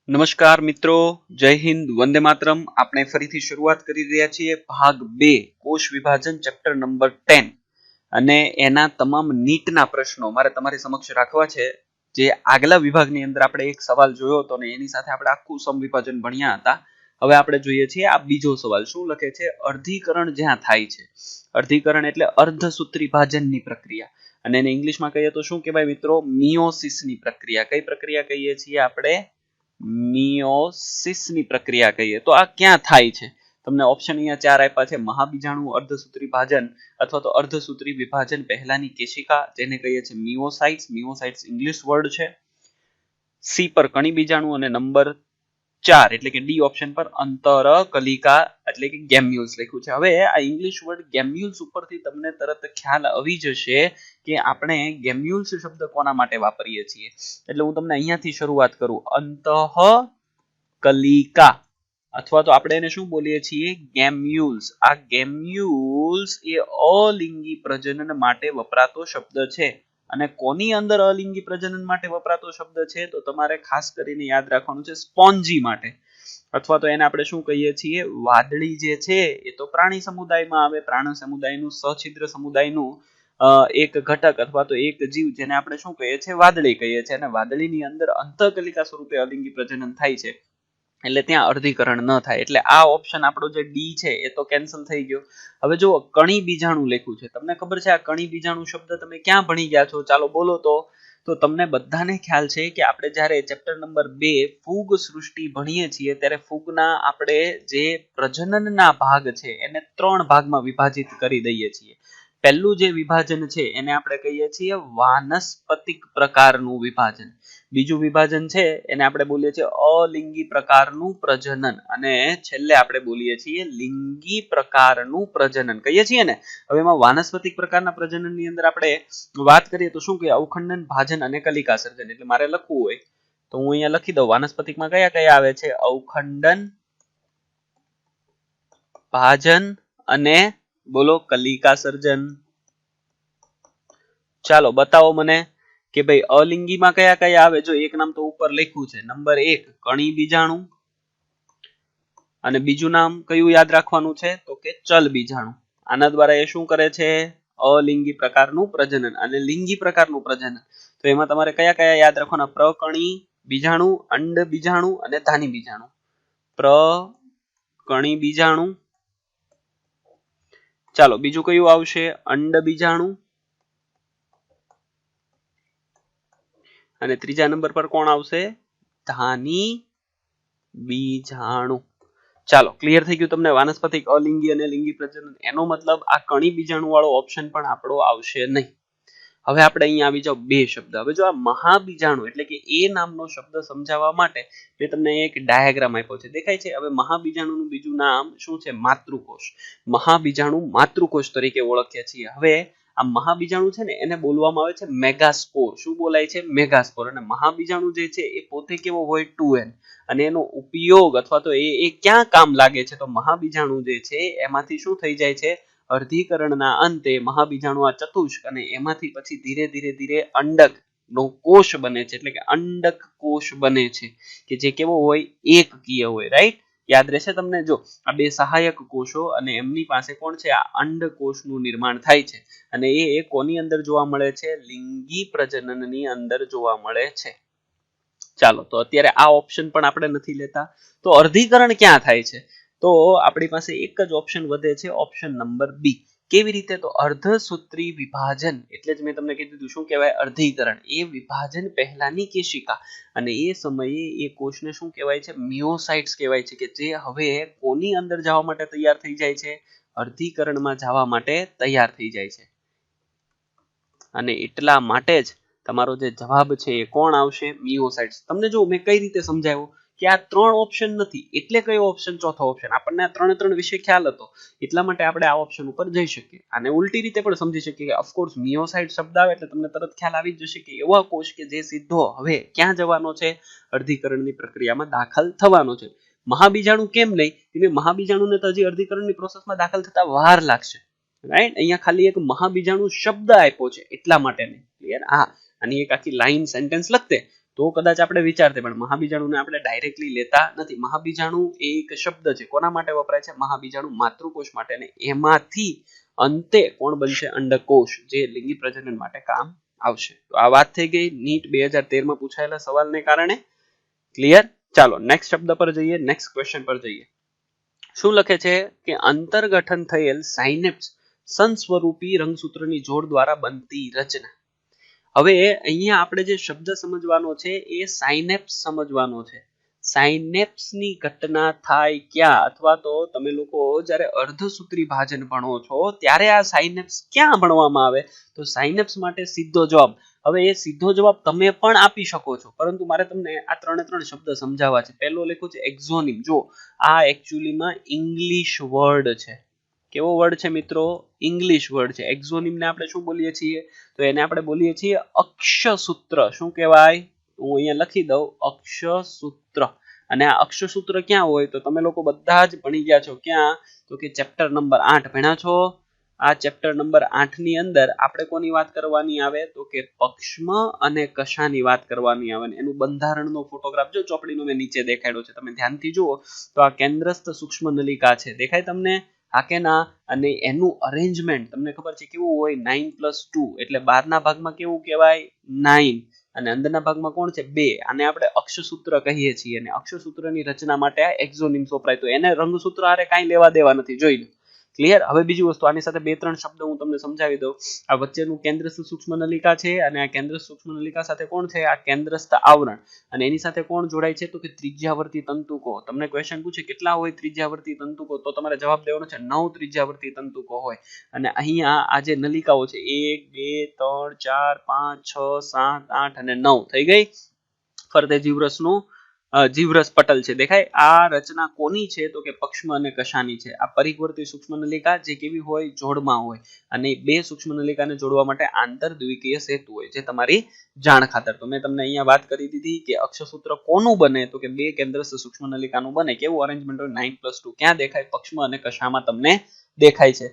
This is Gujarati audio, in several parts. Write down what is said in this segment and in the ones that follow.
નમસ્કાર મિત્રો, જય હિન્દ, વંદે માતરમ. આપણે ફરીથી શરૂઆત કરી રહ્યા છીએ ભાગ 2 કોષ વિભાજન ચેપ્ટર નંબર 10 અને એના તમામ નીટના પ્રશ્નો મારે તમારી સમક્ષ રાખવા છે. જે આગલા વિભાગની અંદર આપણે એક સવાલ જોયો હતો ને એની સાથે આપણે આખું સમવિભાજન ભણ્યા હતા. હવે આપણે જોઈએ છીએ આ બીજો સવાલ. શું લખે છે? અર્ધીકરણ જ્યાં થાય છે. અર્ધીકરણ એટલે અર્ધસૂત્રી ભાજનની પ્રક્રિયા, અને એને ઇંગ્લિશમાં કહીએ તો શું કહેવાય મિત્રો? મિયોસિસની પ્રક્રિયા. કઈ પ્રક્રિયા કહીએ છીએ આપણે? મિયોસિસની પ્રક્રિયા કહીએ તો આ ક્યાં થાય છે? તમને ઓપ્શન અહીંયા 4 આપ્યા છે: મહાબીજાણુ, અર્ધસૂત્રી ભાજન અથવા તો અર્ધસૂત્રી વિભાજન પહેલાની કેશિકા, જેને કહીએ છીએ મિયોસાઇટ્સ. મિયોસાઇટ્સ ઇંગ્લિશ વર્ડ છે. સી પર કણી બીજાણુ અને નંબર 4 એટલે કે ડી ઓપ્શન પર અંતરકલિકા એટલે કે ગેમ્યુલ્સ લખ્યું છે. હવે આ ઇંગ્લિશ વર્ડ ગેમ્યુલ્સ ઉપરથી તમને તરત ખ્યાલ આવી જશે કે આપણે ગેમ્યુલ્સ શબ્દ કોના માટે વાપરીએ છીએ. એટલે હું તમને અહીંયાથી શરૂઆત કરું. અંતઃકલિકા અથવા તો આપણે એને શું બોલીએ છીએ? ગેમ્યુલ્સ. આ ગેમ્યુલ્સ એ અલિંગી પ્રજનન માટે વપરાતો શબ્દ છે. અને કોની અંદર અલિંગી પ્રજનન માટે વપરાતો શબ્દ છે? તો તમારે ખાસ કરીને યાદ રાખવાનું છે સ્પોન્જી માટે, અથવા તો એને આપણે શું કહીએ છીએ? વાદળી જે છે એ તો પ્રાણી સમુદાયમાં આવે. પ્રાણી સમુદાયનું સછિદ્ર સમુદાયનું એક ઘટક અથવા તો એક જીવ, જેને આપણે શું કહીએ છીએ? વાદળી કહીએ છીએ. અને વાદળીની અંદર અંતઃકલિકા સ્વરૂપે અલિંગી પ્રજનન થાય છે, એટલે ત્યાં અર્ધીકરણ ન થાય. એટલે આ ઓપ્શન આપણો જે ડી છે એ તો કેન્સલ થઈ ગયો. હવે જો કણી બીજાણુ લખ્યું છે, તમને ખબર છે આ કણી બીજાણુ શબ્દ તમે ક્યાં ભણી ગયા છો? ચાલો બોલો તો તમને બધાને ખ્યાલ છે કે આપણે જ્યારે ચેપ્ટર નંબર 2 ફૂગ સૃષ્ટિ ભણીએ છીએ ત્યારે ફૂગના આપણે જે પ્રજનનના ભાગ છે એને 3 ભાગમાં વિભાજિત કરી દઈએ છીએ. પહેલું જે વિભાજન છે એને આપણે કહીએ છીએ વાનસ્પતિક પ્રકારનું વિભાજન. બીજું વિભાજન છે એને આપણે બોલીએ છીએ અલિંગી પ્રકારનું પ્રજનન, અને છેલ્લે આપણે બોલીએ છીએ લિંગી પ્રકારનું પ્રજનન કહીએ છીએ ને. હવે એમાં વાનસ્પતિક પ્રકારના પ્રજનનની અંદર આપણે વાત કરીએ તો શું કે અવખંડન, ભાજન અને કલિકા સર્જન. એટલે મારે લખવું હોય તો હું અહીંયા લખી દઉં. વાનસ્પતિકમાં કયા કયા આવે છે? અવખંડન, ભાજન અને બોલો કલિકા સર્જન. ચાલો બતાવો મને કે ભાઈ અલિંગીમાં કયા કયા આવે. જો એક નામ તો ઉપર લખ્યું છે, નંબર 1 કણી બીજાણુ, અને બીજું નામ કયું યાદ રાખવાનું છે? તો કે ચલ બીજાણુ. આના દ્વારા એ શું કરે છે? અલિંગી પ્રકારનું પ્રજનન અને લિંગી પ્રકારનું પ્રજનન. તો એમાં તમારે કયા કયા યાદ રાખવાના? પ્રકણી બીજાણુ, અંડ બીજાણુ અને ધાની બીજાણુ. પ્રકણી બીજાણુ. ચાલો બીજું કયું આવશે? અંડ બીજાણુ. અને ત્રીજા નંબર પર કોણ આવશે? ધાની બીજાણુ. ચાલો ક્લિયર થઈ ગયું તમને વાનસ્પતિક, અલિંગી અને લિંગી પ્રજનન. એનો મતલબ આ કણી બીજાણુ વાળો ઓપ્શન પણ આપણો આવશે નહીં. હવે આપણે અહીંયા આવી જાવ 2 શબ્દ. હવે જો આ મહાબીજાણુ એટલે કે એ નામનો શબ્દ સમજાવવા માટે મેં તમને એક ડાયાગ્રામ આપ્યો છે, દેખાય છે? હવે મહાબીજાણુનું બીજું નામ શું છે? માતૃકોષ. મહાબીજાણુ માતૃકોષ તરીકે ઓળખીએ છીએ. હવે આ મહાબીજાણુ છે ને એને બોલવામાં આવે છે મેગાસ્પોર. શું બોલાય છે? મેગાસ્પોર. અને મહાબીજાણુ જે છે એ પોતે કેવો હોય? 2n. અને એનો ઉપયોગ અથવા તો એ ક્યાં કામ લાગે છે? તો મહાબીજાણુ જે છે એમાંથી શું થઈ જાય છે? અર્ધીકરણના અંતે મહાબીજાણુ આ ચતુષ્ક, અને એમાંથી પછી ધીરે ધીરે અંડક નો કોષ બને છે. એટલે કે અંડક કોષ બને છે કે જે કેવો હોય? એકકીય હોય. રાઈટ? યાદ રહેશે તમને? જો આ 2 સહાયક કોષો અને એમની પાસે કોણ છે? આ અંડકોષનું નિર્માણ થાય છે. અને એ કોની અંદર જોવા મળે છે? લિંગી પ્રજનનની અંદર જોવા મળે છે. ચાલો તો અત્યારે આ ઓપ્શન પણ આપણે નથી લેતા. તો અર્ધીકરણ ક્યાં થાય છે? તો આપણી પાસે એક જ ઓપ્શન વધે છે, ઓપ્શન નંબર બી. કેવી રીતે? તો અર્ધસૂત્રી વિભાજન એટલે જ મેં તમને કીધું શું કહેવાય? અર્ધીકરણ. એ વિભાજન પહેલાની કેશિકા, અને એ સમયે એ કોષને શું કહેવાય છે? મિયોસાઇટ્સ કહેવાય છે, કે જે હવે કોની અંદર જવા માટે તૈયાર થઈ જાય છે? અર્ધીકરણમાં જવા માટે તૈયાર થઈ જાય છે. અને એટલા માટે જ તમારો જે જવાબ છે એ કોણ આવશે? મિયોસાઇટ્સ. તમને જો મેં કઈ રીતે સમજાવ્યું કે આ 3 ઓપ્શન નથી એટલે કયો ઓપ્શન? ચોથો ઓપ્શન. આપણને આ 3 વિશે ખ્યાલ હતો એટલા માટે આપણે આ ઓપ્શન ઉપર જઈ શકીએ. આને ઉલટી રીતે પણ સમજી શકીએ કે ઓફકોર્સ મિયોસાઇટ શબ્દ આવે એટલે તમને તરત ખ્યાલ આવી જશે કે એવા કોષ કે જે સીધો હવે ક્યાં જવાનો છે? અર્ધીકરણની પ્રક્રિયામાં દાખલ થવાનો છે. મહાબીજાણુ કેમ નહીં? કે મહાબીજાણુને તો હજી અર્ધીકરણની પ્રોસેસમાં દાખલ થતા વાર લાગશે. રાઈટ? અહીંયા ખાલી એક મહાબીજાણુ શબ્દ આપ્યો છે એટલા માટે નહીં. ક્લિયર? હા, આની એક આખી લાઈન સેન્ટેન્સ લખતે તો કદાચ આપણે વિચારતે, પણ મહાબીજાણુને આપણે ડાયરેક્ટલી લેતા નથી. મહાબીજાણુ એ એક શબ્દ છે, કોના માટે વપરાય છે? મહાબીજાણુ માતૃકોષ માટે, અને એમાંથી અંતે કોણ બનશે? અંડકોષ, જે લિંગી પ્રજનન માટે કામ આવશે. તો આ વાત થઈ ગઈ નીટ 2013 માં પૂછાયેલા સવાલને કારણે. ક્લિયર? ચાલો નેક્સ્ટ શબ્દ પર જઈએ, નેક્સ્ટ ક્વેશ્ચન પર જઈએ. શું લખે છે કે અંતર્ગઠન થયેલ સાયનેપ્સ સંસ્વરૂપી રંગસૂત્રની જોડ દ્વારા બનતી રચના. હવે અહીંયા આપણે જે શબ્દ સમજવાનો છે એ સાયનેપ્સ સમજવાનો છે. સાયનેપ્સની ઘટના થાય ક્યાં? અથવા તો તમે લોકો જ્યારે અર્ધસૂત્રી ભાજન ભણો છો ત્યારે આ સાયનેપ્સ ક્યાં ભણવામાં આવે? તો સાયનેપ્સ માટે સીધો જવાબ. હવે એ સીધો જવાબ તમે પણ આપી શકો છો, પરંતુ મારે તમને આ ત્રણે ત્રણ શબ્દ સમજાવવા છે. પહેલો લખ્યું છે એક્ઝોનિમ. જો આ એકચ્યુઅલીમાં ઇંગ્લિશ વર્ડ છે. કેવો વર્ડ છે મિત્રો? ઇંગ્લિશ વર્ડ છે. એક્ઝોનિમને આપણે શું બોલીએ છીએ? તો એને આપણે બોલીએ છીએ અક્ષસૂત્ર. શું કહેવાય? હું અહીંયા લખી દઉં, અક્ષસૂત્ર. અને આ અક્ષસૂત્ર ક્યાં હોય? તો તમે લોકો બધા જ ભણી ગયા છો. ક્યાં? તો કે ચેપ્ટર નંબર 8 ભણ્યા છો. આ ચેપ્ટર નંબર 8 ની અંદર આપણે કોની વાત કરવાની આવે? તો કે પક્ષ્મ અને કશાની વાત કરવાની આવે. એનું બંધારણનો ફોટોગ્રાફ જો ચોપડીનો મેં નીચે દેખાડ્યો છે, તમે ધ્યાનથી જુઓ તો આ કેન્દ્રસ્થ સૂક્ષ્મ નલિકા છે. દેખાય તમને? હા કે ના? અને એનું અરેન્જમેન્ટ તમને ખબર છે કેવું હોય? 9+2 એટલે 12 ના ભાગમાં કેવું કહેવાય? 9. અને અંદરના ભાગમાં કોણ છે? 2. આને આપણે અક્ષસૂત્ર કહીએ છીએ. અને અક્ષસૂત્રની રચના માટે આ એક્ઝોનિમ્સ વપરાય. તો એને રંગસૂત્ર હારે કાંઈ લેવા દેવા નથી. જોઈ લો. ક્લિયર? હવે બીજી વસ્તુ, આની સાથે બે ત્રણ શબ્દ હું તમને સમજાવી દઉં. આ વચ્ચેનું કેન્દ્રસ્થ સૂક્ષ્મ નલિકા છે, અને આ કેન્દ્રસ્થ સૂક્ષ્મ નલિકા સાથે કોણ છે? આ કેન્દ્રસ્થ આવરણ. અને એની સાથે કોણ જોડાય છે? તો કે ત્રિજ્યાવર્તી તંતુકો. તમને ક્વેશ્ચન પૂછે કેટલા હોય ત્રિજ્યાવર્તી તંતુકો, તો તમારે જવાબ દેવાનો છે 9 ત્રિજ્યાવર્તી તંતુકો હોય. અને અહીંયા આ જે નલિકાઓ છે 1 2 3 4 5 6 7 8 અને 9 થઈ ગઈ. ફરતે જીવરસનું જીવરસ પટલ છે. દેખાય? આ રચના કોની છે? તો કે પક્ષ્મ અને કશાની છે. આ પરિવર્તી સૂક્ષ્મ નલિકા જે કેવી હોય? જોડમાં હોય. અને બે સૂક્ષ્મ નલિકાને જોડવા માટે આંતરદ્વિકીય સેતુ હોય, જે તમારી જાણ ખાતર. તો મેં તમને અહીંયા વાત કરી દીધી કે અક્ષસૂત્ર કોનું બને? તો કે બે કેન્દ્રસ્થ સૂક્ષ્મ નલિકાનું બને. કેવું અરેન્જમેન્ટ હોય? 9+2. ક્યાં દેખાય? પક્ષ્મ અને કશામાં તમને દેખાય છે.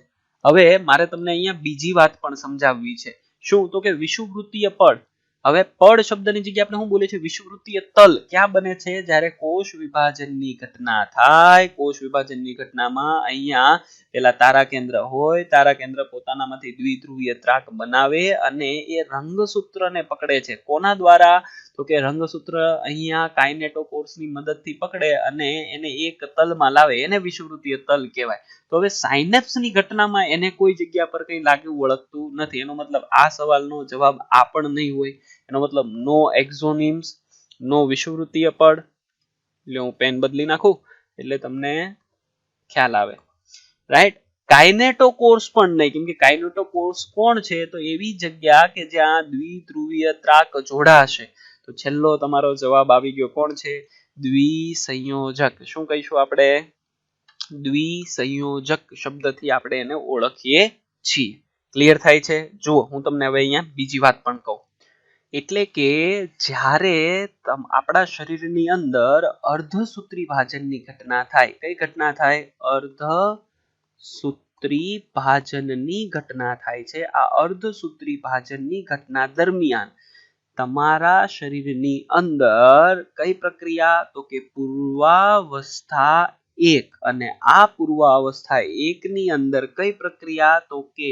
હવે મારે તમને અહીંયા બીજી વાત પણ સમજાવવી છે. શું? તો કે વિષુવવૃત્તીય પડ. હવે પડ શબ્દની જગ્યાએ આપણે શું બોલીએ છીએ? વિષુવવૃત્તીય તલ. ક્યાં બને છે? જ્યારે કોષ વિભાજનની ઘટના થાય. કોષ વિભાજનની ઘટનામાં અહીંયા પેલા તારા કેન્દ્ર હોય. તારા કેન્દ્ર પોતાનામાંથી દ્વિધ્રુવીય ત્રાક બનાવે અને એ રંગસૂત્રને પકડે છે. કોના દ્વારા? તો કે રંગસૂત્ર અહીંયા કાઇનેટોકોર્સની મદદથી પકડે અને એને એક તલમાં લાવે. એને વિષુવવૃત્તીય તલ કહેવાય. તો હવે સાયનેપ્સની ઘટનામાં એને કોઈ જગ્યા પર કંઈ લાગ્યું વળગતું નથી. એનો મતલબ આ સવાલનો જવાબ આ પણ નહીં હોય. એનો મતલબ નો એક્ઝોનિમ્સ, નો વિષુવવૃત્તીય પડ. એટલે હું પેન બદલી નાખું એટલે તમને ખ્યાલ આવે. રાઈટ? કાઇનેટોકોર્સ પણ નહીં, કેમ કે કાઇનેટોકોર્સ કોણ છે? તો એવી જગ્યા કે જ્યાં દ્વિધ્રુવીય ત્રાક જોડાશે. તો છેલ્લો તમારો જવાબ આવી ગયો. કોણ છે? દ્વિસંયોજક. શું કહીશું આપણે? દ્વિસંયોજક શબ્દથી આપણે એને ઓળખીએ છીએ. ક્લિયર થાય છે? જુઓ, હું તમને હવે અહીંયા બીજી વાત પણ કહું. એટલે કે જ્યારે આપણા શરીરની અંદર અર્ધસૂત્રી ભાજનની ઘટના થાય. કઈ ઘટના થાય? અર્ધસૂત્રી ભાજનની ઘટના થાય છે. આ અર્ધસૂત્રી ભાજનની ઘટના દરમિયાન તમારા શરીરની અંદર કઈ પ્રક્રિયા? તો કે પૂર્વાવસ્થા 1. અને આ પૂર્વાવસ્થા 1 ની અંદર કઈ પ્રક્રિયા? તો કે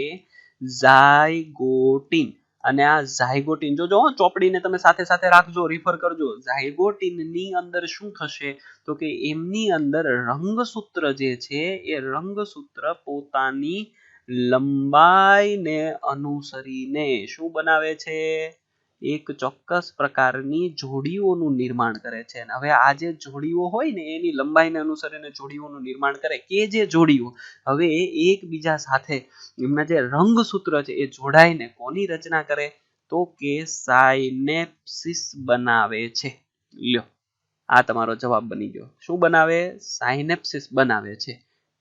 ઝાયગોટિન. અને આ ઝાયગોટિન જોજો, ચોપડીને તમે સાથે સાથે રાખજો, રિફર કરજો. ઝાયગોટિનની અંદર શું થશે? તો કે એમની અંદર રંગસૂત્ર જે છે એ રંગસૂત્ર પોતાની લંબાઈને અનુસરીને શું બનાવે છે? એક ચોક્કસ પ્રકારની જોડીઓનું નિર્માણ કરે છે. હવે આ જે જોડીઓ હોય ને એની લંબાઈને અનુસરીને જોડીઓનું નિર્માણ કરે. કે જે જોડીઓ હવે એકબીજા સાથે એમના જે રંગસૂત્ર છે એ જોડાઈને કોની રચના કરે? તો કે સાયનેપ્સિસ બનાવે છે. લ્યો, આ તમારો જવાબ બની ગયો. શું બનાવે? સાયનેપ્સિસ બનાવે છે.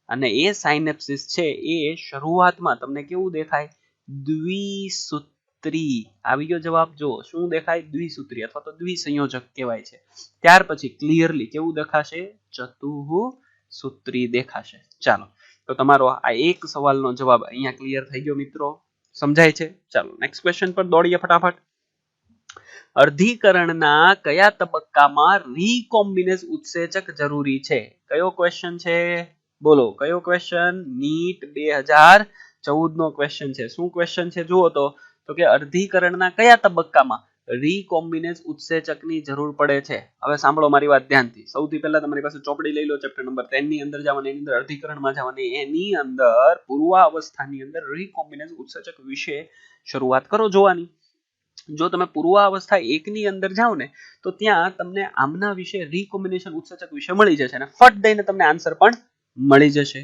અને એ સાયનેપ્સિસ છે એ શરૂઆતમાં તમને કેવું દેખાય? દ્વિસૂત્રી. આવી ગયો જવાબ. જો શું દેખાય? દ્વિસૂત્રી અથવા તો દ્વિસંયોજક કહેવાય છે. ત્યાર પછી ક્લિયરલી કેવું દેખાશે? ચતુઃસૂત્રી દેખાશે. ચાલો, તો તમારો આ એક સવાલનો જવાબ અહીંયા ક્લિયર થઈ ગયો મિત્રો. સમજાય છે? ચાલો નેક્સ્ટ ક્વેશ્ચન પર દોડીએ ફટાફટ. અર્ધીકરણના કયા તબક્કામાં રીકોમ્બિનેઝ ઉત્સેચક જરૂરી છે? કયો ક્વેશ્ચન છે? બોલો કયો ક્વેશ્ચન? નીટ 2014 નો ક્વેશ્ચન છે. શું ક્વેશ્ચન છે જુઓ તો કે અર્ધીકરણના કયા તબક્કામાં રીકોમ્બિનેઝ ઉત્સેચકની જરૂર પડે છે? હવે સાંભળો મારી વાત ધ્યાનથી. સૌથી પહેલા તમારી પાસે ચોપડી લઈ લો, ચેપ્ટર નંબર 10 ની અંદર જવાની, એની અંદર અર્ધીકરણમાં જવાની, એની અંદર પૂર્વાવસ્થાની અંદર રીકોમ્બિનેઝ ઉત્સેચક વિશે શરૂઆત કરો જોવાની. જો તમે પૂર્વાવસ્થા 1 ની અંદર જાઓ ને તો ત્યાં તમને આમના વિશે રીકોમ્બિનેશન ઉત્સેચક વિશે મળી જશે અને ફટ દઈને તમને આન્સર પણ મળી જશે.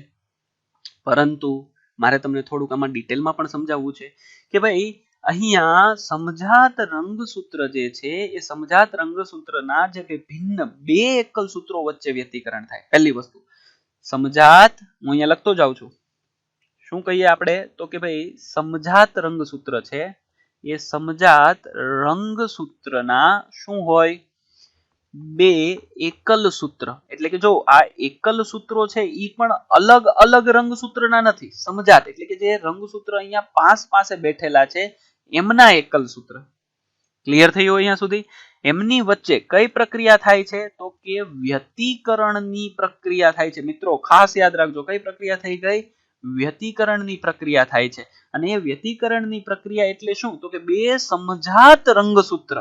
પરંતુ મારે તમને થોડુંક આમાં ડિટેલમાં પણ સમજાવવું છે કે ભાઈ અહીંયા સમજાત રંગસૂત્ર જે છે એ સમજાત રંગસૂત્રના જે ભિન્ન બે એકલ સૂત્રો વચ્ચે વ્યતિકરણ થાય. પહેલી વસ્તુ સમજાત, હું અહીંયા લખતો જાઉં છું. શું કહીએ આપણે તો કે ભાઈ સમજાત રંગસૂત્ર છે એ સમજાત રંગસૂત્રના શું હોય? બે એકલ સૂત્ર. એટલે કે જો આ એકલ સૂત્રો છે ઈ પણ અલગ અલગ રંગસૂત્રના નથી. સમજાત એટલે કે જે રંગસૂત્ર અહીંયા પાસે બેઠેલા છે એમના એકલ સૂત્ર. ક્લિયર થયું અહીંયા સુધી? એમની વચ્ચે કઈ પ્રક્રિયા થાય છે તો કે વ્યતિકરણની પ્રક્રિયા થાય છે. મિત્રો ખાસ યાદ રાખજો, કઈ પ્રક્રિયા થઈ ગઈ? વ્યતિકરણની પ્રક્રિયા થાય છે. અને એ વ્યતિકરણની પ્રક્રિયા એટલે શું તો કે બે સમજાત રંગસૂત્ર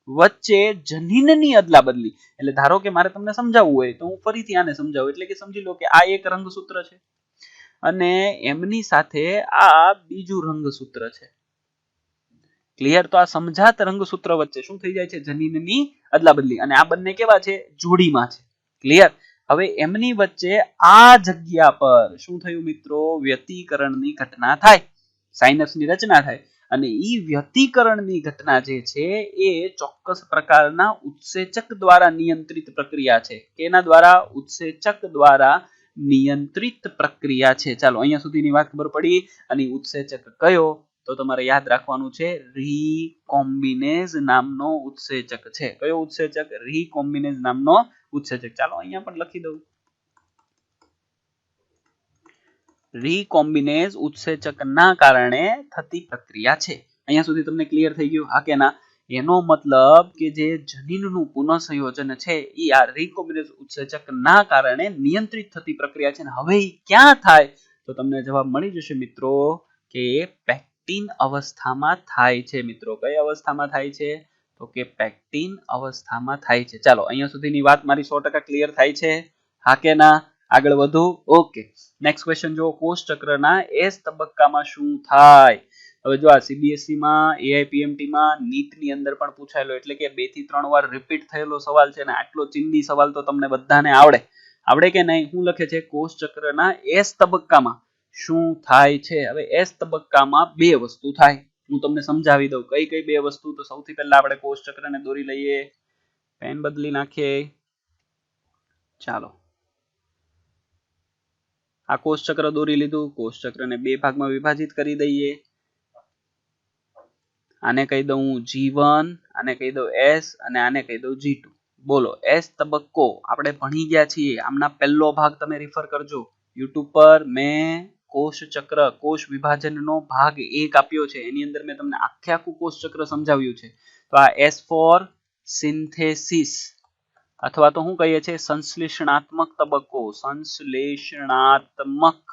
વચ્ચે જનીનની અદલા બદલી. એટલે ધારો કે મારે તમને સમજાવવું હોય તો હું ફરીથી આને સમજાવું. એટલે કે સમજી લો કે આ એક રંગસૂત્ર છે અને એમની સાથે આ બીજું રંગસૂત્ર છે. ક્લિયર? તો આ સમજાત રંગસૂત્ર વચ્ચે શું થઈ જાય છે? જનીનની અદલા બદલી. અને આ બંને કેવા છે? જોડીમાં છે. ક્લિયર? હવે એમની વચ્ચે આ જગ્યા પર શું થયું મિત્રો? વ્યતિકરણની ઘટના થાય, સાઇનસની રચના થાય. અને ઈ વ્યતિકરણની ઘટના જે છે એ ચોક્કસ પ્રકારના ઉત્સેચક દ્વારા નિયંત્રિત પ્રક્રિયા છે. કેના દ્વારા? ઉત્સેચક દ્વારા નિયંત્રિત પ્રક્રિયા છે. ચાલો અહીંયા સુધીની વાત ખબર પડી. અને ઉત્સેચક કયો? તો તમારે યાદ રાખવાનું છે રીકોમ્બિનેઝ નામનો ઉત્સેચક છે. કયો ઉત્સેચક? રીકોમ્બિનેઝ નામનો ઉત્સેચક. ચાલો અહીંયા પણ લખી દઉં. રીકોમ્બિનેઝ ઉત્સેચકના કારણે થતી પ્રક્રિયા છે. અહીંયા સુધી તમને ક્લિયર થઈ ગયું? હા કે ના? એનો મતલબ કે જે જનીનનું પુનઃસંયોજન છે એ આ રીકોમ્બિનેઝ ઉત્સેચકના કારણે નિયંત્રિત થતી પ્રક્રિયા છે. હવે ક્યાં થાય? તો તમને જવાબ મળી જશે મિત્રો કે પેક્ટિન અવસ્થામાં થાય છે. મિત્રો કઈ અવસ્થામાં થાય છે? તો કે પેક્ટિન અવસ્થામાં થાય છે. ચાલો અહીંયા સુધીની વાત મારી 100% ક્લિયર થાય છે? હા કે ના? આગળ વધુ? ઓકે. નેક્સ્ટ ક્વેશ્ચન જો, કોષ ચક્રના એસ તબક્કામાં શું થાય? હવે જો આ સીબીએસઈ માં, એઆઈપીએમટી માં, નીટ ની અંદર પણ પૂછાયેલો, એટલે કે 2 થી 3 વાર રિપીટ થયેલો સવાલ છે ને આટલો ચિંદી સવાલ તો તમને બધાને આવડે કે નહીં? શું લખે છે? કોષ ચક્રના એસ તબક્કામાં શું થાય છે? હવે એસ તબક્કામાં બે વસ્તુ થાય. હું તમને સમજાવી દઉં કઈ કઈ બે વસ્તુ. તો સૌથી પહેલા આપણે કોષ ચક્રને દોરી લઈએ, પેન બદલી નાખીએ. ચાલો આ કોષ ચક્ર દોરી લીધું. કોષ ચક્રને બે ભાગમાં વિભાજિત કરી દઈએ. આને કહી દઉં G1, આને કહી દઉં S અને આને કહી દઉં G2. બોલો એસ તબક્કો આપણે ભણી ગયા છીએ. આમના પહેલો ભાગ તમે રિફર કરજો YouTube પર. મેં કોષ ચક્ર, કોષ વિભાજનનો ભાગ 1 આપ્યો છે. એની અંદર મેં તમને આખું કોષ ચક્ર સમજાવ્યું છે. તો આ S ફોર સિન્થેસિસ અથવા તો શું કહીએ છીએ? સંશ્લેષણાત્મક તબક્કો. સંશ્લેષણાત્મક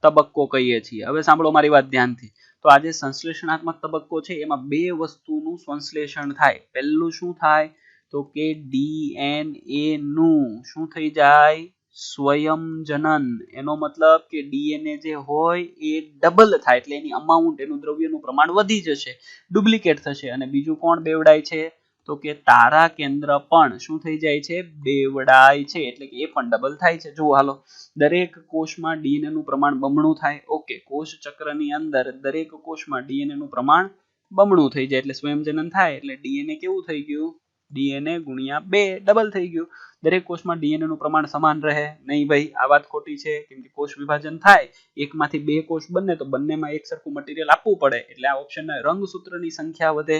તબક્કો કહીએ છીએ. હવે સાંભળો મારી વાત ધ્યાનથી. તો આ જે સંશ્લેષણાત્મક તબક્કો છે એમાં બે વસ્તુનું સંશ્લેષણ થાય. પહેલું શું થાય તો કે ડીએનએ નું શું થઈ જાય? સ્વયંજનન. એનો મતલબ કે ડીએનએ જે હોય એ ડબલ થાય, એટલે એની અમાઉન્ટ, એનું દ્રવ્યનું પ્રમાણ વધી જશે, ડુપ્લિકેટ થશે. અને બીજું કોણ બેવડાય છે? તો કે તારા કેન્દ્ર પણ શું થઈ જાય છે? બેવડાય છે. એટલે કે એ પણ ડબલ થાય છે. જુઓ હાલો, દરેક કોષમાં ડીએનએ નું પ્રમાણ બમણું થાય. ઓકે, કોષ ચક્રની અંદર દરેક કોષમાં ડીએનએ નું પ્રમાણ બમણું થઈ જાય એટલે સ્વયંજનન થાય. એટલે ડીએનએ કેવું થઈ ગયું? ડીએનએ ગુણ્યા 2 ડબલ થઈ ગયું. દરેક કોષમાં ડીએનએ નું પ્રમાણ સમાન રહે નહીં ભાઈ? આ વાત ખોટી છે, કેમ કે કોષ વિભાજન થાય, એકમાંથી 2 કોષ બને તો બંનેમાં એક સરખું મટીરીયલ આપવું પડે. એટલે આ ઓપ્શન રંગસૂત્રની સંખ્યા વધે.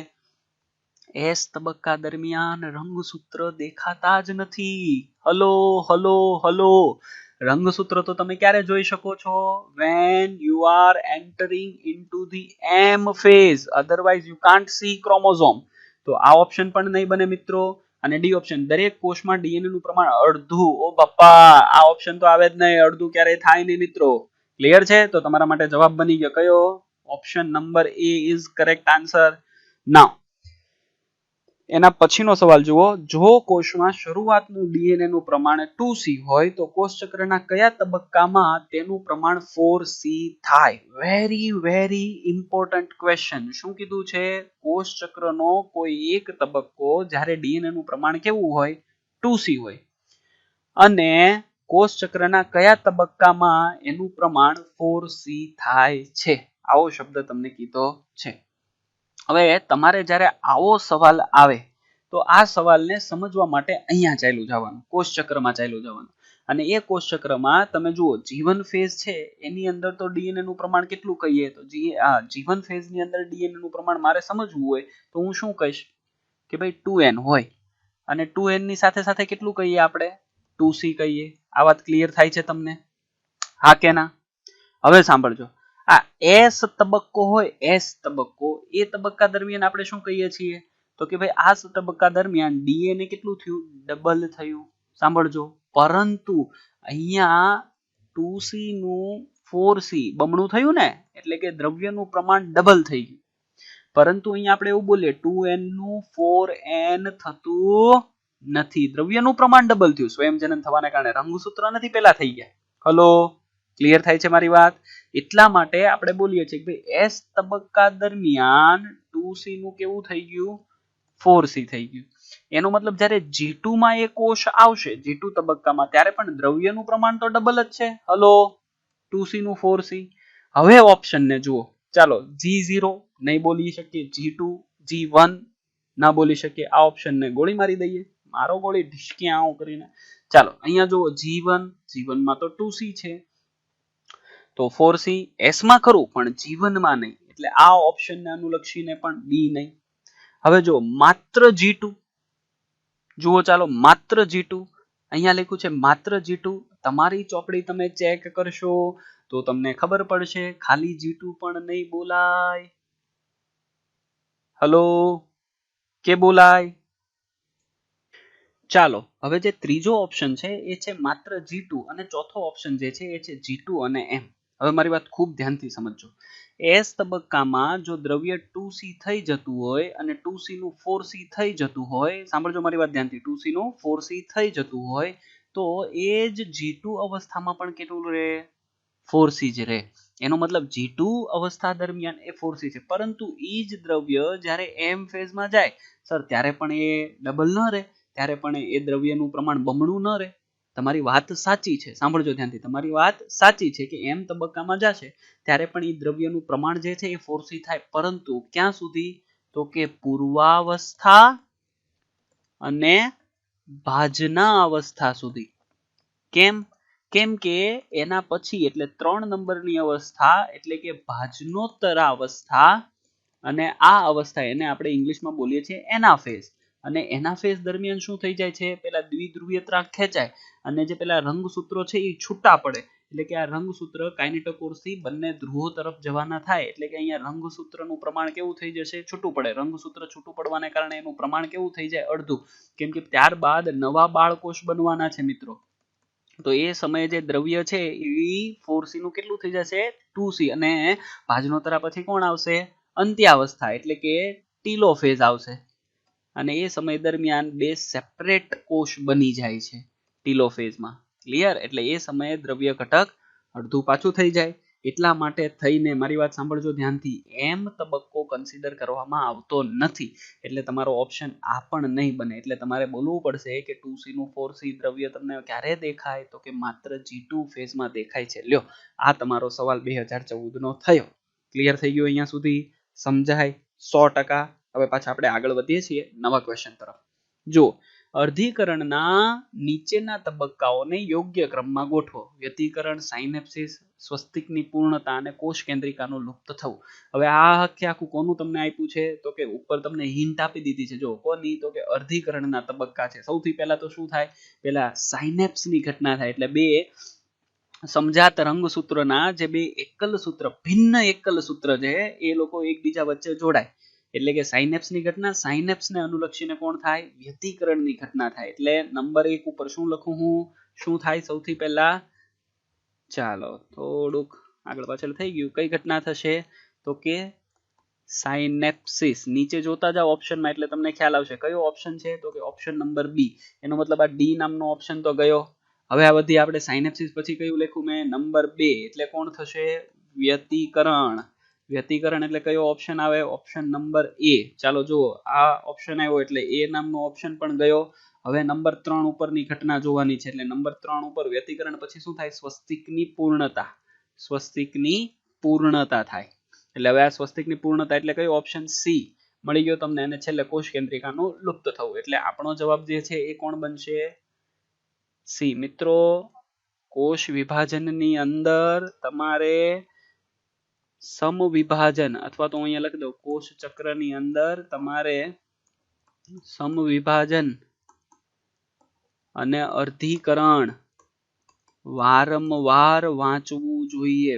એસ તબક્કા દરમિયાન રંગસૂત્ર દેખાતા જ નથી. હલો હલો હલો, રંગસૂત્ર તો તમે ક્યારે જોઈ શકો છો? when you are entering into the M phase, otherwise you can't see chromosome. તો આ ઓપ્શન પણ નહીં બને મિત્રો. અને ડી ઓપ્શન, દરેક કોષમાં ડીએનએ નું પ્રમાણ અડધું. ઓ બાપા, આ ઓપ્શન તો આવે જ નહીં, અડધું ક્યારેય થાય નહીં મિત્રો. ક્લિયર છે? તો તમારા માટે જવાબ બની ગયો કયો? Option number A is correct answer. Now એના પછીનો સવાલ જુઓ. જો કોષમાં શરૂઆતનું ડીએનએ નું પ્રમાણ 2C હોય તો કોષ ચક્રના કયા તબક્કામાં તેનું પ્રમાણ 4C થાય? Very very important question. શું કીધું છે? કોષ ચક્રનો કોઈ એક તબક્કો જ્યારે ડીએનએ નું પ્રમાણ કેવું હોય? 2C હોય, અને કોષ ચક્રના કયા તબક્કામાં એનું પ્રમાણ 4C થાય છે? આવો શબ્દ તમને કીધો છે. હવે તમારે જ્યારે આવો સવાલ આવે તો આ સવાલને સમજવા માટે અહીંયા ચાલ્યું જવાનું, કોષ ચક્રમાં ચાલ્યું જવાનું. અને એ કોષ ચક્રમાં તમે જુઓ, જીવન ફેઝ છે એની અંદર તો ડીએનએ નું પ્રમાણ કેટલું કહીએ તો જીવન ફેઝની અંદર ડીએનએ નું પ્રમાણ મારે સમજવું હોય તો હું શું કહીશ કે ભાઈ 2N હોય, અને 2N ની સાથે સાથે કેટલું કહીએ આપણે? 2C કહીએ. આ વાત ક્લિયર થાય છે તમને? હા કે ના? હવે સાંભળજો. આ એસ તબક્કો હોય, એસ તબક્કો, એ તબક્કા દરમિયાન આપણે શું કહીએ છીએ તો કે ભાઈ આ તબક્કા દરમિયાન ડીએનએ કેટલું થયું? ડબલ થયું. સાંભળજો. પરંતુ અહીંયા 2C નું 4C બમણું થયું ને, એટલે કે દ્રવ્યનું પ્રમાણ ડબલ થઈ ગયું. પરંતુ અહીંયા આપણે એવું બોલીએ 2N નું 4N થતું નથી, દ્રવ્યનું પ્રમાણ ડબલ થયું. સ્વયંજનન થવાને કારણે રંગસૂત્ર નથી પેલા થઈ ગયા. હલો, ક્લિયર થાય છે મારી વાત? એટલા માટે આપણે બોલીએ છીએ કે ભાઈ એસ તબક્કા દરમિયાન 2C નું કેવું થઈ ગયું? 4C થઈ ગયું. એનો મતલબ જ્યારે G2 માં એ કોષ આવશે, G2 તબક્કામાં, ત્યારે પણ દ્રવ્યનું પ્રમાણ તો ડબલ જ છે. હલો, 2C નું 4C. હવે ઓપ્શન ને જુઓ. ચાલો, G0 નહીં બોલી શકીએ, G2, G1 ના બોલી શકીએ, આ ઓપ્શન ને ગોળી મારી દઈએ. મારો ગોળી ઢીસકી આવું કરીને. ચાલો અહીંયા જુઓ, G1 માં તો 2C છે, તો 4C. S માં ખરું પણ G1 માં નહીં, એટલે આ ઓપ્શન ને અનુલક્ષીને પણ બી નહીં. હવે જો માત્ર G2 જુઓ, ચાલો માત્ર G2, અહીંયા લખ્યું છે માત્ર G2. તમારી ચોપડી તમે ચેક કરશો તો તમને ખબર પડશે, ખાલી G2 પણ નહીં બોલાય. હલો, કે બોલાય? ચાલો હવે જે ત્રીજો ઓપ્શન છે એ છે માત્ર G2, અને ચોથો ઓપ્શન જે છે એ છે G2 અને M. હવે મારી વાત ખૂબ ધ્યાનથી સમજજો. એસ તબક્કામાં જો દ્રવ્ય 2C થઈ જતું હોય અને 2C નું 4C થઈ જતું હોય, સાંભળજો મારી વાત ધ્યાનથી, 2C નું 4C થઈ જતું હોય તો એ જ G2 અવસ્થામાં પણ કેટલું રહે? 4C જ રહે. એનો મતલબ G2 અવસ્થા દરમિયાન એ 4C છે, પરંતુ એ જ દ્રવ્ય જ્યારે M ફેઝમાં જાય સર ત્યારે પણ એ ડબલ ન રહે, ત્યારે પણ એ દ્રવ્યનું પ્રમાણ બમણું ન રહે. તમારી વાત સાચી છે, સાંભળજો ધ્યાનથી, તમારી વાત સાચી છે કે M તબક્કામાં જશે ત્યારે પણ એ દ્રવ્યનું પ્રમાણ જે છે એ 4C થાય, પરંતુ ક્યાં સુધી? તો કે પૂર્વાવસ્થા અને ભાજના અવસ્થા સુધી. કેમ? કેમ કે એના પછી એટલે 3 નંબરની અવસ્થા એટલે કે ભાજનોત્તર અવસ્થા, અને આ અવસ્થા એને આપણે ઇંગ્લિશમાં બોલીએ છીએ એનાફેઝ. અને એનાફેઝ દરમિયાન શું થઈ જાય છે? પેલા દ્વિધ્રુવીયતા ખેંચાય અને જે પેલા રંગસૂત્રો છે એ છૂટા પડે, એટલે કે આ રંગસૂત્ર કાઇનેટોકોરથી બંને ધ્રુવો તરફ જવાના થાય, એટલે કે અહીંયા રંગસૂત્રનું પ્રમાણ કેવું થઈ જશે? છૂટું પડે. રંગસૂત્ર છૂટું પડવાને કારણે એનું પ્રમાણ કેવું થઈ જાય? અડધું. કેમ કે ત્યારબાદ નવા બાળકોષ બનવાના છે મિત્રો. તો એ સમયે જે દ્રવ્ય છે એ 4C નું કેટલું થઈ જશે? 2C. અને ભાજનોત્તરા પછી કોણ આવશે? અંત્યાવસ્થા, એટલે કે ટીલોફેઝ આવશે. અને એ સમય દરમિયાન બે સેપરેટ કોષ બની જાય છે ટીલોફેઝમાં. ક્લિયર? એટલે એ સમયે દ્રવ્ય ઘટક અડધું પાછું થઈ જાય. એટલા માટે થઈને મારી વાત સાંભળજો ધ્યાનથી, એમ તબક્કો કન્સિડર કરવામાં આવતો નથી, એટલે તમારો ઓપ્શન આ પણ નહીં બને. એટલે તમારે બોલવું પડશે કે 2C નું 4C દ્રવ્ય તમને ક્યારે દેખાય? તો કે માત્ર G2 ફેઝમાં દેખાય છે. લ્યો, આ તમારો સવાલ 2014 નો થયો. ક્લિયર થઈ ગયો અહીંયા સુધી? સમજાય 100%? હવે પાછા આપણે આગળ વધીએ છીએ નવા ક્વેશ્ચન તરફ. જો અર્ધીકરણના નીચેના તબક્કાઓને યોગ્ય ક્રમમાં ગોઠવો. વ્યતિકરણ, સાયનેપ્સિસ, સ્વસ્તિકની પૂર્ણતા અને કોષ કેન્દ્રિકાનું લુપ્ત થવું. હવે આ આખું કોનું તમને આપ્યું છે? તો કે ઉપર તમને હિન્ટ આપી દીધી છે. જો કોની? તો કે અર્ધીકરણના તબક્કા છે. સૌથી પહેલા તો શું થાય? પહેલા સાયનેપ્સની ઘટના થાય, એટલે બે સમજાત રંગસૂત્રના જે બે એકલ સૂત્ર ભિન્ન એકલ સૂત્ર છે એ લોકો એકબીજા વચ્ચે જોડાય એટલે કે સાયનેપ્સની ઘટના સાયનેપ્સને અનુલક્ષીને કોણ થાય વ્યતિકરણની ઘટના થાય એટલે નંબર 1 ઉપર શું લખું હું શું થાય સૌથી પહેલા ચાલો થોડુંક આગળ પાછળ થઈ ગયું કઈ ઘટના થશે તો કે સાયનેપ્સિસ નીચે જોતા જાઓ ઓપ્શનમાં એટલે તમને ખ્યાલ આવશે કયો ઓપ્શન છે તો કે ઓપ્શન નંબર બી એનો મતલબ આ ડી નામનો ઓપ્શન તો ગયો હવે આ બધી આપણે સાયનેપ્સિસ પછી કયું લખ્યું મેં નંબર 2 એટલે કોણ થશે વ્યતિકરણ વ્યતિકરણ એટલે કયો ઓપ્શન આવે ઓપ્શન નંબર એ ચાલો જુઓ આ ઓપ્શન આવ્યો એટલે એ નામનો ઓપ્શન પણ ગયો હવે નંબર 3 ઉપરની ઘટના જોવાની છે એટલે નંબર 3 ઉપર વ્યતિકરણ પછી શું થાય સ્વસ્તિકની પૂર્ણતા થાય એટલે હવે આ સ્વસ્તિકની પૂર્ણતા એટલે કયો ઓપ્શન સી મળી ગયો તમને અને છેલ્લે કોષ કેન્દ્રિકાનું લુપ્ત થવું એટલે આપણો જવાબ જે છે એ કોણ બનશે સી મિત્રો કોષ વિભાજનની અંદર તમારે સમવિભાજન અથવા તો અહીંયા લખી દો કોષ ચક્રની અંદર તમારે સમવિભાજન અને અર્ધીકરણ વારંવાર વાંચવું જોઈએ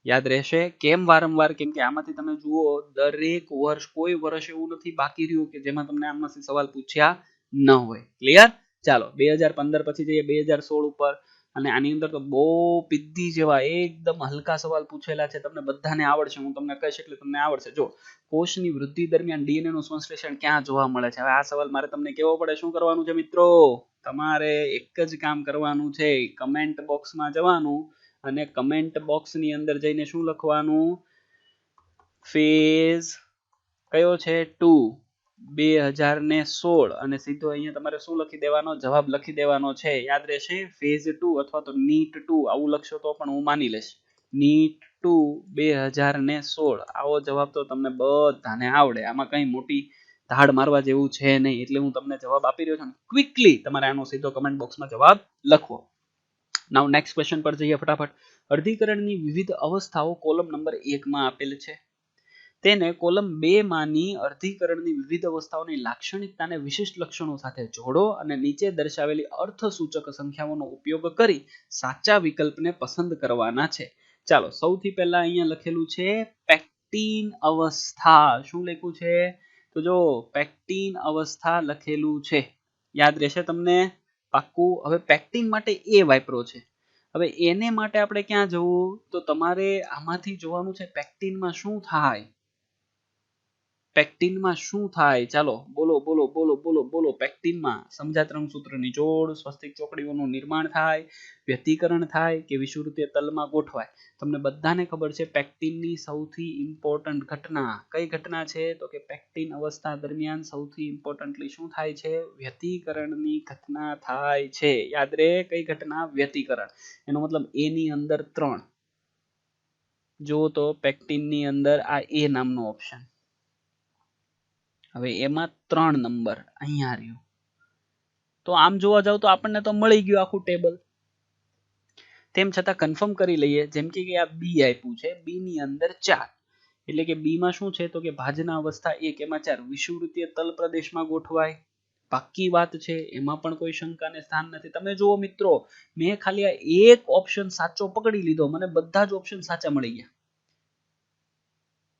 યાદ રહેશે કેમ વારંવાર કેમ કે આમાંથી તમે જુઓ દરેક વર્ષ કોઈ વર્ષ એવું નથી બાકી રહ્યું કે જેમાં તમને આમાંથી સવાલ પૂછ્યા ન હોય ક્લિયર ચાલો 2015 પછી જઈએ 2016 ઉપર અને આની અંદર તો બહુ પીધી જેવા એકદમ હલકા સવાલ પૂછેલા છે તમને બધાને આવડશે હું તમને કહીશ એટલે તમને આવડશે જો કોષની વૃદ્ધિ દરમિયાન ડીએનએ નું સંશ્લેષણ ક્યાં જોવા મળે છે હવે આ સવાલ મારે તમને કેવો પડે શું કરવાનું છે મિત્રો તમારે એક જ કામ કરવાનું છે કમેન્ટ બોક્સમાં જવાનું અને કમેન્ટ બોક્સની અંદર જઈને શું લખવાનું ફેઝ કયો છે 2 2016 અને સીધો અહીંયા તમારે શું લખી દેવાનો જવાબ લખી દેવાનો છે યાદ રહેશે ફેઝ 2 અથવા તો નીટ 2 આવું લખશો તો પણ હું માની લઈશ નીટ 2 2016 આવો જવાબ તો તમને બધાને આવડે આમાં કઈ મોટી ધાડ મારવા જેવું છે નહીં એટલે હું તમને જવાબ આપી રહ્યો છું ક્વિકલી તમારે આનો સીધો કમેન્ટ બોક્સમાં જવાબ લખવો નાઉ નેક્સ્ટ ક્વેશ્ચન પર જઈએ ફટાફટ અર્ધીકરણની વિવિધ અવસ્થાઓ કોલમ નંબર 1 માં આપેલ છે તેને કોલમ 2 માંની અર્ધીકરણની વિવિધ અવસ્થાઓની લાક્ષણિકતાને વિશિષ્ટ લક્ષણો સાથે જોડો અને નીચે દર્શાવેલી અર્થસૂચક સંખ્યાઓનો ઉપયોગ કરી સાચા વિકલ્પને પસંદ કરવાના છે ચાલો સૌથી પહેલા અહીંયા લખેલું છે પેક્ટીન અવસ્થા શું લખ્યું છે તો જો પેક્ટીન અવસ્થા લખેલું છે યાદ રહેશે તમને પાક્કું હવે પેક્ટીન માટે એ વાપરો છે હવે એને માટે આપણે ક્યાં જવું તો તમારે આમાંથી જોવાનું છે પેક્ટીનમાં શું થાય પેક્ટીનમાં શું થાય ચાલો બોલો પેક્ટીનમાં સમજાત રંગસૂત્રની જોડ સ્વસ્તિક ચોકડીઓનું નિર્માણ થાય વ્યતિકરણ થાય કે વિષુવવૃત્તીય તલમાં ગોઠવાય તમને બધાને ખબર છે પેક્ટીનની સૌથી ઇમ્પોર્ટન્ટ ઘટના કઈ ઘટના છે તો કે પેક્ટીન અવસ્થા દરમિયાન સૌથી ઇમ્પોર્ટન્ટલી શું થાય છે વ્યતિકરણની ઘટના થાય છે યાદ રહે કઈ ઘટના વ્યતિકરણ એનો મતલબ એ ની અંદર 3 જો તો પેક્ટીનની અંદર આ એ નામનો ઓપ્શન હવે એમાં 3 નંબર અહીંયા રહ્યો તો આમ જોવા જાવ તો આપણને તો મળી ગયું આખું ટેબલ તેમ છતાં કન્ફર્મ કરી લઈએ જેમ કે આ બી આપ્યું છે બી ની અંદર 4 એટલે કે બી માં શું છે તો કે ભાજના અવસ્થા 1 એમાં 4 વિષુવવૃત્તીય તલ પ્રદેશમાં ગોઠવાય પાક્કી વાત છે એમાં પણ કોઈ શંકાને સ્થાન નથી તમે જુઓ મિત્રો મેં ખાલી આ એક ઓપ્શન સાચો પકડી લીધો મને બધા જ ઓપ્શન સાચા મળી ગયા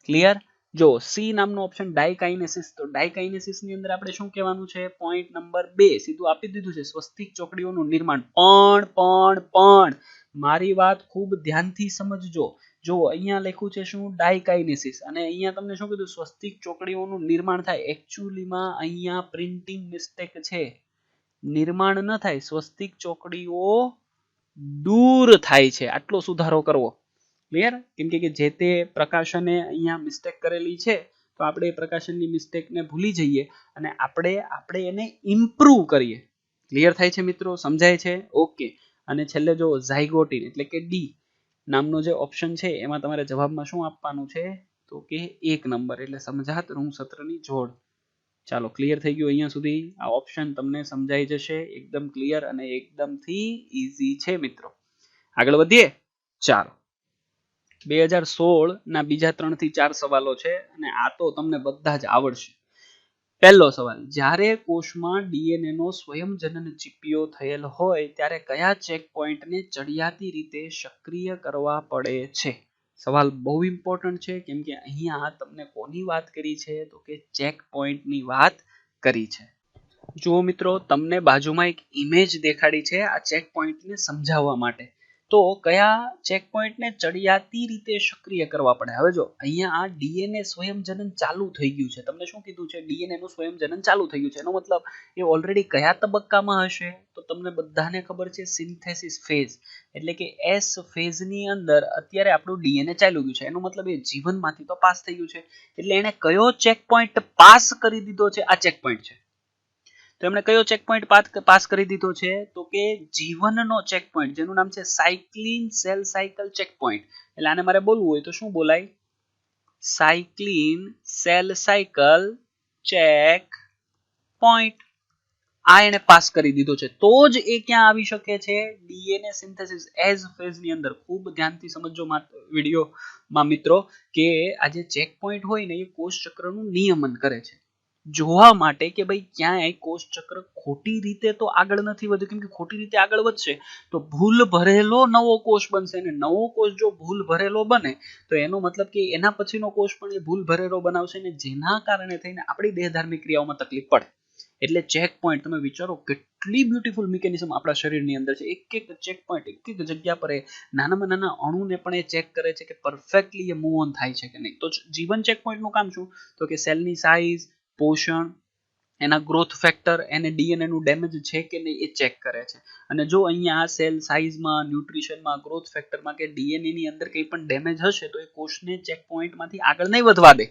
ક્લિયર જો સી નામનો ઓપ્શન ડાયકાઇનેસિસ તો ડાયકાઇનેસિસ ની અંદર આપણે શું કહેવાનું છે પોઈન્ટ નંબર 2 સીધું આપી દીધું છે સ્વસ્તિક ચોકડીઓનું નિર્માણ પણ મારી વાત ખૂબ ધ્યાનથી સમજજો જો અહીંયા લખ્યું છે શું ડાયકાઇનેસિસ અને અહીંયા તમને શું કીધું સ્વસ્તિક ચોકડીઓનું નિર્માણ થાય એક્ચ્યુઅલીમાં અહીંયા પ્રિન્ટિંગ મિસ્ટેક છે નિર્માણ ન થાય સ્વસ્તિક ચોકડીઓ દૂર થાય છે આટલો સુધારો કરવો ક્લિયર કેમ કે જે તે પ્રકાશને અહીંયા મિસ્ટેક કરેલી છે તો આપણે એ પ્રકાશનની મિસ્ટેકને ભૂલી જઈએ અને આપણે એને ઇમ્પ્રૂવ કરીએ ક્લિયર થાય છે મિત્રો સમજાય છે ઓકે અને છેલ્લે જો ઝાયગોટિન એટલે કે ડી નામનો જે ઓપ્શન છે એમાં તમારે જવાબમાં શું આપવાનું છે તો કે 1 નંબર એટલે સમજાત રંગસૂત્રની જોડ ચાલો ક્લિયર થઈ ગયું અહીંયા સુધી આ ઓપ્શન તમને સમજાઈ જશે એકદમ ક્લિયર અને એકદમથી ઈઝી છે મિત્રો આગળ વધીએ ચાલો 2016 ના બીજા 3 થી 4 સવાલો છે અને આ તો તમને બધા જ આવડશે પહેલો સવાલ, જ્યારે કોષમાં ડીએનએ નો સ્વયંજનન ચીપિયો થયેલ હોય ત્યારે કયા ચેક પોઈન્ટને ચડિયાતી રીતે સક્રિય કરવા પડે છે? સવાલ બહુ ઇમ્પોર્ટન્ટ છે, કેમ કે અહીંયા તમને કોની વાત કરી છે? તો કે ચેક પોઈન્ટની વાત કરી છે. જુઓ મિત્રો, તમને બાજુમાં એક ઇમેજ દેખાડી છે આ ચેક પોઈન્ટને સમજાવવા માટે. તો કયા ચેક પોઈન્ટને ચડિયાતી રીતે સક્રિય કરવા પડે? હવે જો અહીંયા આ ડીએનએ સ્વયંજનન ચાલુ થઈ ગયું છે. તમને શું કીધું છે? ડીએનએ નું સ્વયંજનન ચાલુ થઈ ગયું છે. એનો મતલબ એ ઓલરેડી કયા તબક્કામાં હશે? તો તમને બધાને ખબર છે સિન્થેસિસ ફેઝ, એટલે કે એસ ફેઝની અંદર અત્યારે આપણું ડીએનએ ચાલ્યું ગયું છે. એનો મતલબ એ જીવનમાંથી તો પાસ થઈ ગયું છે. એટલે એને કયો ચેક પોઈન્ટ પાસ કરી દીધો છે? આ ચેક પોઈન્ટ છે. તો એમણે કયો ચેક પોઈન્ટ પાસ કરી દીધો છે? તો કે જીવનનો ચેક પોઈન્ટ, જેનું નામ છે cyclin cell cycle check point. એટલે આને મારે બોલવું હોય તો શું બોલાય? Cyclin cell cycle check point. આ એને પાસ કરી દીધો છે. તો જ એ ક્યાં આવી શકે છે? ડીએનએ સિન્થેસિસ એઝ ફેઝની અંદર. ખૂબ ધ્યાનથી સમજો વિડીયોમાં મિત્રો, કે આ જે ચેક પોઈન્ટ હોય ને એ કોષ ચક્રનું નિયમન કરે છે, જોવા માટે કે ભાઈ ક્યાંય કોષ ચક્ર ખોટી રીતે તો આગળ નથી વધ્યું. કેમ કે ખોટી રીતે આગળ વધશે તો ભૂલ ભરેલો નવો કોષ બનશે, અને નવો કોષ જો ભૂલ ભરેલો બને તો એનો મતલબ કે એના પછીનો કોષ પણ એ ભૂલ ભરેલો બનાવશે, ને જેના કારણે થઈને આપણી દેહધાર્મિક ક્રિયાઓમાં તકલીફ પડે. એટલે ચેક પોઈન્ટ, તમે વિચારો કેટલી બ્યુટીફુલ મિકેનિઝમ આપણા શરીરની અંદર છે. એક એક ચેક પોઈન્ટ એક એક જગ્યા પર નાનામાં નાના અણુને પણ એ ચેક કરે છે કે પરફેક્ટલી એ મૂવ ઓન થાય છે કે નહીં. તો જીવન ચેક પોઈન્ટનું કામ શું? તો કે સેલની સાઇઝ, પોષણ, એના ગ્રોથ ફેક્ટર, એને ડીએનએ નું ડેમેજ છે કે નહીં એ ચેક કરે છે. અને જો અહીંયા સેલ સાઇઝમાં, ન્યુટ્રિશનમાં, ગ્રોથ ફેક્ટરમાં કે ડીએનએ ની અંદર કંઈ પણ ડેમેજ હશે તો એ કોષને ચેક પોઈન્ટમાંથી આગળ નહીં વધવા દે.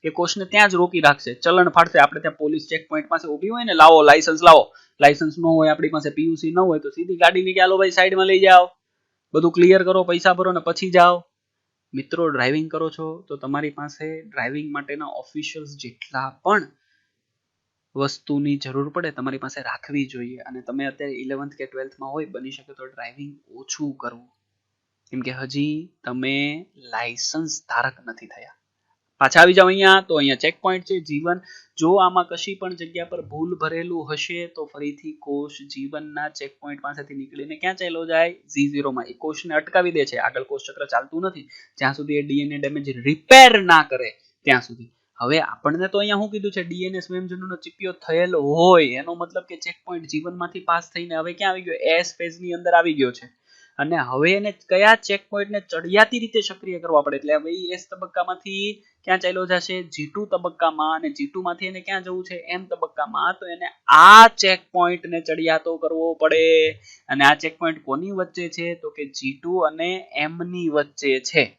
એ કોષને ત્યાં જ રોકી રાખશે, ચલણ ફાડશે. આપણે ત્યાં પોલીસ ચેક પોઈન્ટ પાસે ઊભી હોય ને, લાવો લાયસન્સ લાવો. લાયસન્સ ન હોય આપણી પાસે, પીયુસી ન હોય તો સીધી ગાડી ની ચાલો ભાઈ સાઈડમાં લઈ જાઓ, બધું ક્લિયર કરો, પૈસા ભરો ને પછી જાઓ. મિત્રો, ડ્રાઇવિંગ કરો છો તો તમારી પાસે ડ્રાઇવિંગ માટેના ઓફિશિયલ્સ જેટલા પણ વસ્તુની જરૂર પડે તમારી પાસે રાખવી જોઈએ. અને તમે અત્યારે 11th કે 12thમાં હોય, બની શકે તો ડ્રાઇવિંગ ઓછું કરવું, કેમ કે હજી તમે લાયસન્સ ધારક નથી થયા. પાછા આવી જાવ અહીંયા. તો અહીંયા ચેક પોઈન્ટ છે જીવન. જો આમાં કશી પણ જગ્યા પર ભૂલ ભરેલું હશે તો ફરીથી કોષ જીવનના ચેક પોઈન્ટ પાસેથી નીકળીને ક્યાં ચાલ્યો જાય? G0 માં. એ કોષને અટકાવી દે છે. આગળ કોષ ચક્ર ચાલતું નથી જ્યાં સુધી એ ડીએનએ ડેમેજ રિપેર ના કરે ત્યાં સુધી. હવે આપણને તો અહીંયા શું કીધું છે? ડીએનએ સ્વયંજનનનો ચીપિયો થયેલો હોય, એનો મતલબ કે ચેક પોઈન્ટ જીવનમાંથી પાસ થઈને હવે ક્યાં આવી ગયો? એસ ફેઝની અંદર આવી ગયો છે. અને હવે એને કયા ચેક પોઈન્ટને ચડિયાતી રીતે સક્રિય કરવા પડે? એટલે હવે એસ તબક્કામાંથી ક્યાં ચાલ્યો જશે? G2 તબક્કામાં. અને G2 માંથી એને ક્યાં જવું છે? M તબક્કામાં. તો એને આ ચેક પોઈન્ટને ચડિયાતો કરવો પડે. અને આ ચેક પોઈન્ટ કોની વચ્ચે છે? તો કે G2 અને M ની વચ્ચે છે.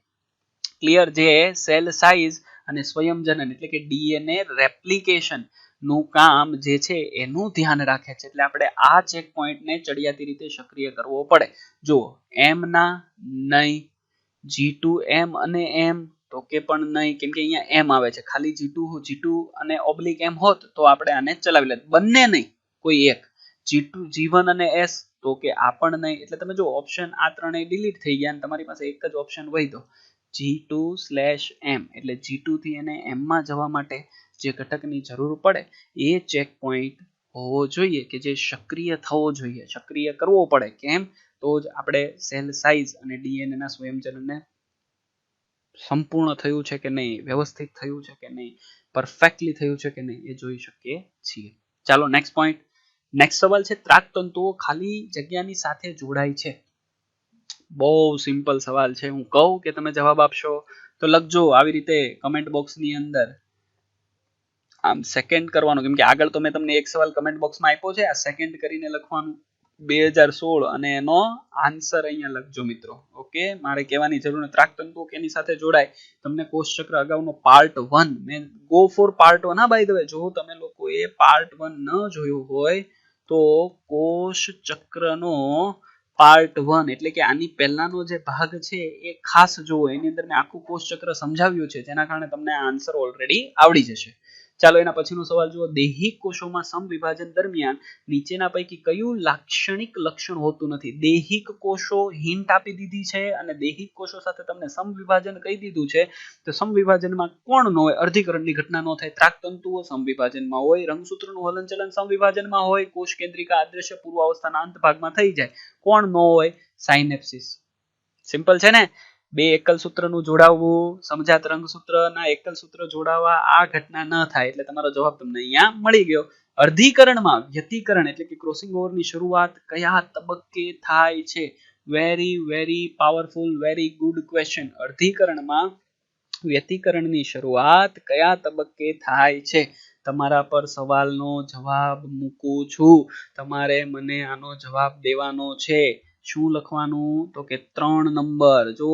ક્લિયર? જે સેલ સાઇઝ અને સ્વયંજનન એટલે કે ડીએનએ રેપ્લિકેશન નું કામ જે છે એનું ધ્યાન રાખે છે. એટલે આપણે આ ચેક પોઈન્ટને ચડિયાતી રીતે સક્રિય કરવો પડે. જો M ના નહીં, G2 M અને M તો કે પણ નહીં, કેમ કે અહીંયા M આવે છે. ખાલી G2 અને ઓબ્લિક M હોત તો આપણે આને ચલાવી લેત. બંને નહીં, કોઈ એક. G1 અને S તો કે આ પણ નહીં. એટલે તમે જો ઓપ્શન આ ત્રણેય ડિલીટ થઈ ગયા અને તમારી પાસે એક જ ઓપ્શન વધ્યો, G2/M. એટલે G2 થી એને M માં જવા માટે જે ઘટકની જરૂર પડે એ ચેક પોઈન્ટ હોવો જોઈએ, કે જે સક્રિય થવો જોઈએ, સક્રિય કરવો પડે. કેમ? તો જ આપણે સેલ સાઇઝ અને ડીએનએ ના સ્વયંજનનને સંપૂર્ણ થયું છે કે નહીં, વ્યવસ્થિત થયું છે કે નહીં, પરફેક્ટલી થયું છે કે નહીં એ જોઈ શકીએ છીએ. ચાલો નેક્સ્ટ પોઈન્ટ. નેક્સ્ટ સવાલ છે, ત્રાકતંતુઓ ખાલી જગ્યાની સાથે જોડાય છે. બહુ સિમ્પલ સવાલ છે. હું કહું કે તમે જવાબ આપશો તો લખજો આવી રીતે કમેન્ટ બોક્સની અંદર. આમ સેકન્ડ કરવાનું, કેમ કે આગળ તો મેં તમને એક સવાલ કમેન્ટ બોક્સમાં આપ્યો છે, આ સેકન્ડ કરીને લખવાનું 2016 અને એનો આન્સર અહીંયા લખજો મિત્રો. ઓકે, મારે કહેવાની જરૂર નથી. ત્રાકતંતુઓ કેની સાથે જોડાય? તમને કોષચક્ર અગાઉનો પાર્ટ 1 મેં ગો ફોર પાર્ટ 1. હા બાય ધ વે, જો તમે લોકોએ પાર્ટ 1 ન જોયું હોય તો કોષચક્રનો પાર્ટ 1 એટલે કે આની પહેલાનો જે ભાગ છે એ ખાસ જુઓ. એની અંદર મેં આખું કોષચક્ર સમજાવ્યું છે, જેના કારણે તમને આ આન્સર ઓલરેડી આવડી જશે. ચાલો એના પછીનો સવાલ જુઓ. દૈહિક કોષોમાં સમવિભાજન દરમિયાન નીચેના પૈકી કયું લાક્ષણિક લક્ષણ હોતું નથી? દૈહિક કોષો હિન્ટ આપી દીધી છે અને દૈહિક કોષો સાથે તમને સમવિભાજન કહી દીધું છે. તો સમવિભાજનમાં કોણ ન હોય? અર્ધીકરણની ઘટના ન થાય. ત્રાકતંતુઓ સમવિભાજનમાં હોય, રંગસૂત્રનું હલનચલન સમવિભાજનમાં હોય, કોષ કેન્દ્રિકા અદ્રશ્ય પૂર્વાવસ્થાના અંત ભાગમાં થઈ જાય. કોણ ન હોય? સાયનેપ્સિસ. સિમ્પલ છે ને? બે એકલ સૂત્રનું જોડાવવું, સમજાત રંગસૂત્રના એકલ સૂત્ર જોડાવા, આ ઘટના ન થાય એટલે તમારો જવાબ તમને અહીંયા મળી ગયો. અર્ધીકરણમાં વ્યતિકરણ એટલે કે ક્રોસિંગ ઓવરની શરૂઆત કયા તબક્કે થાય છે? Very very powerful, very good question. અર્ધીકરણમાં વ્યતિકરણની શરૂઆત કયા તબક્કે થાય છે? તમારા પર સવાલનો જવાબ મૂકું છું. તમારે મને આનો જવાબ દેવાનો છે. શું લખવાનું? તો કે 3 નંબર. જો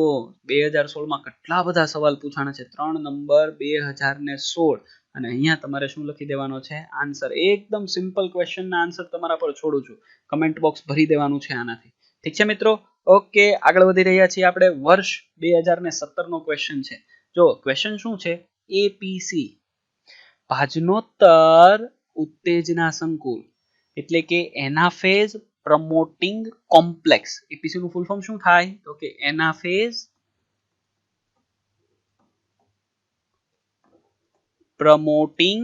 2016માં કેટલા બધા સવાલ પૂછાણા છે. 3 નંબર 2016. અને અહીંયા તમારે શું લખી દેવાનો છે? આન્સર. એકદમ સિમ્પલ ક્વેશ્ચનના આન્સર તમારા પર છોડું છું. કમેન્ટ બોક્સ ભરી દેવાનું છે આનાથી. ઠીક છે મિત્રો? ઓકે, આગળ વધી રહ્યા છીએ આપણે. વર્ષ 2017 નો ક્વેશ્ચન છે. જો ક્વેશ્ચન શું છે? એપીસી ભાજનોત્તર ઉત્તેજના સંકુલ એટલે કે એનાફેઝ પ્રમોટિંગ કોમ્પ્લેક્સ. એપીસી નું ફૂલ ફોર્મ શું થાય? તો કે એનાફેઝ પ્રમોટિંગ